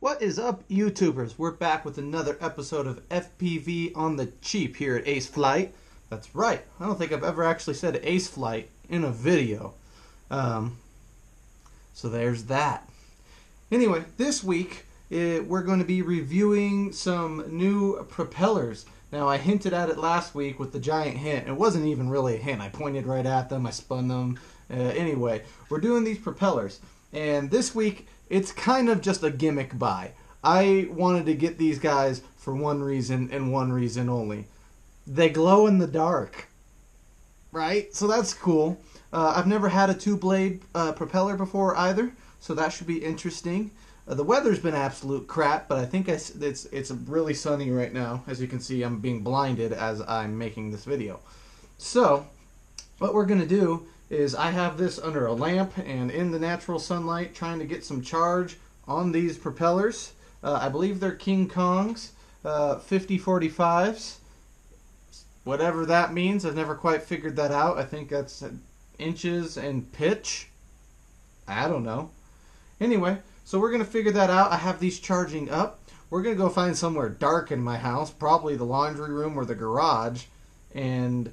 What is up, YouTubers? We're back with another episode of FPV on the cheap here at Ace Flight. That's right. I don't think I've ever actually said Ace Flight in a video. So there's that. Anyway, this week we're going to be reviewing some new propellers. Now, I hinted at it last week with the giant hint. It wasn't even really a hint. I pointed right at them. I spun them. Anyway, we're doing these propellers. And this week, it's kind of just a gimmick buy. I wanted to get these guys for one reason and one reason only. They glow in the dark. Right? So that's cool. I've never had a two-blade propeller before either. So that should be interesting. The weather's been absolute crap, but I think it's really sunny right now. As you can see, I'm being blinded as I'm making this video. So, what we're going to do is I have this under a lamp and in the natural sunlight trying to get some charge on these propellers. I believe they're King Kongs, 5045s. Whatever that means, I've never quite figured that out. I think that's inches and pitch. I don't know. Anyway, so we're going to figure that out. I have these charging up. We're going to go find somewhere dark in my house, probably the laundry room or the garage, and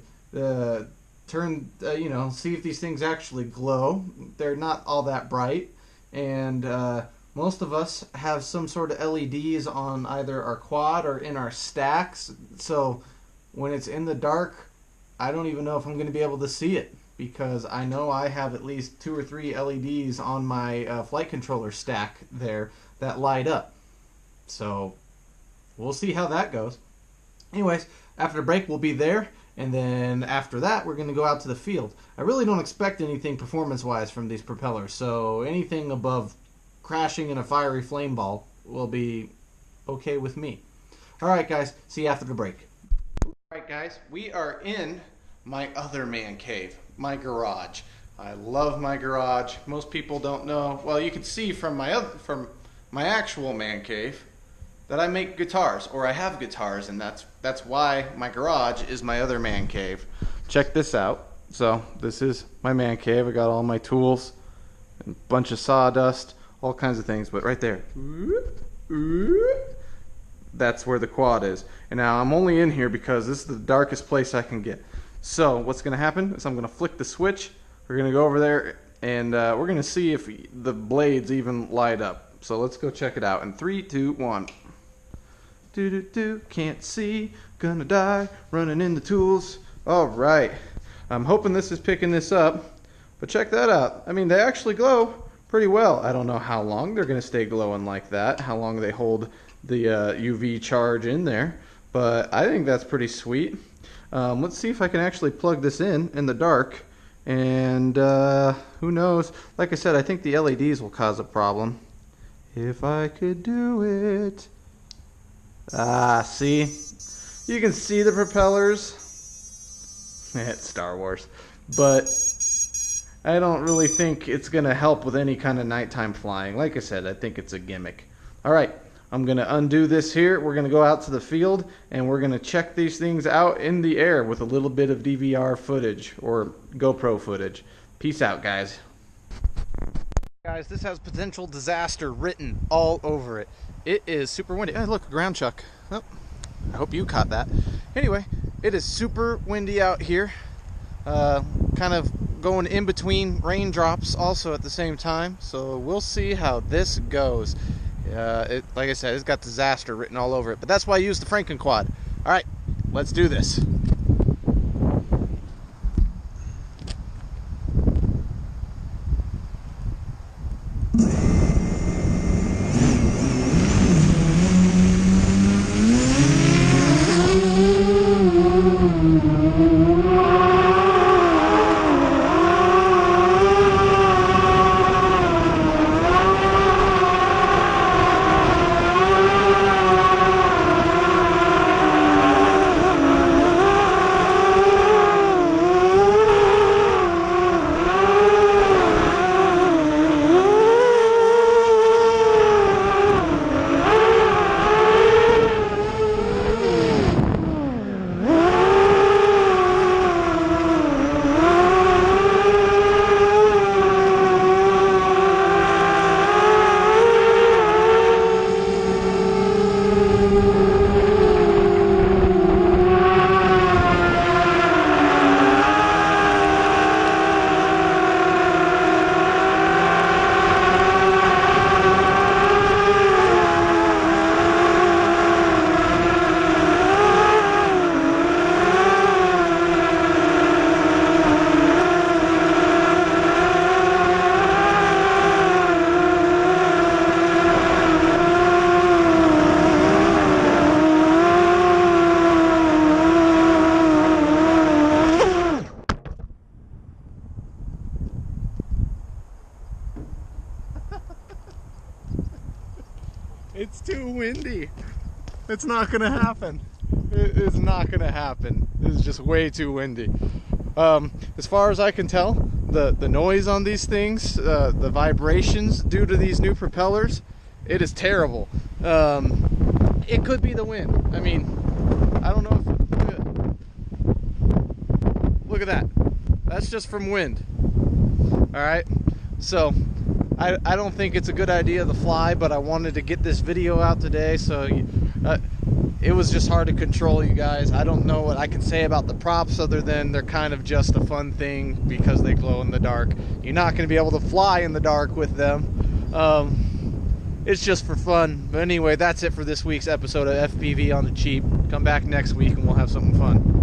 see if these things actually glow. They're not all that bright, and most of us have some sort of LEDs on either our quad or in our stacks, so when it's in the dark, I don't even know if I'm going to be able to see it, because I know I have at least 2 or 3 LEDs on my flight controller stack there that light up. So we'll see how that goes. Anyways, after the break we'll be there, and then after that we're going to go out to the field. I really don't expect anything performance-wise from these propellers, so anything above crashing in a fiery flame ball will be okay with me. Alright guys, see you after the break. Alright guys, we are in my other man cave, my garage. I love my garage. Most people don't know. Well, you can see from my actual man cave that I make guitars, or I have guitars, and that's why my garage is my other man cave. Check this out. So this is my man cave. I got all my tools, a bunch of sawdust, all kinds of things. But right there, that's where the quad is. And now I'm only in here because this is the darkest place I can get. So what's going to happen is I'm going to flick the switch. We're going to go over there and we're going to see if the blades even light up. So let's go check it out in 3, 2, 1. Can't see, gonna die, running in the tools. Alright, I'm hoping this is picking this up, but check that out. I mean, they actually glow pretty well. I don't know how long they're going to stay glowing like that, how long they hold the UV charge in there, but I think that's pretty sweet. Let's see if I can actually plug this in the dark, and who knows. Like I said, I think the LEDs will cause a problem. If I could do it. See? You can see the propellers. It's Star Wars. But I don't really think it's going to help with any kind of nighttime flying. Like I said, I think it's a gimmick. Alright, I'm going to undo this here. We're going to go out to the field, and we're going to check these things out in the air with a little bit of DVR footage, or GoPro footage. Peace out, guys. Guys, this has potential disaster written all over it. It is super windy. Hey, look, a ground chuck. Oh, I hope you caught that. Anyway, it is super windy out here. Kind of going in between raindrops also at the same time. So we'll see how this goes. Like I said, it's got disaster written all over it. But that's why I use the Franken quad. All right, let's do this. It's too windy. It's not gonna happen. It is not gonna happen. This is just way too windy. As far as I can tell, the noise on these things, the vibrations due to these new propellers, it is terrible. It could be the wind. I mean, I don't know if... Look at that. That's just from wind. Alright? So, I don't think it's a good idea to fly, but I wanted to get this video out today, so it was just hard to control, you guys. I don't know what I can say about the props other than they're kind of just a fun thing because they glow in the dark. You're not going to be able to fly in the dark with them. It's just for fun. But anyway, that's it for this week's episode of FPV on the Cheap. Come back next week and we'll have something fun.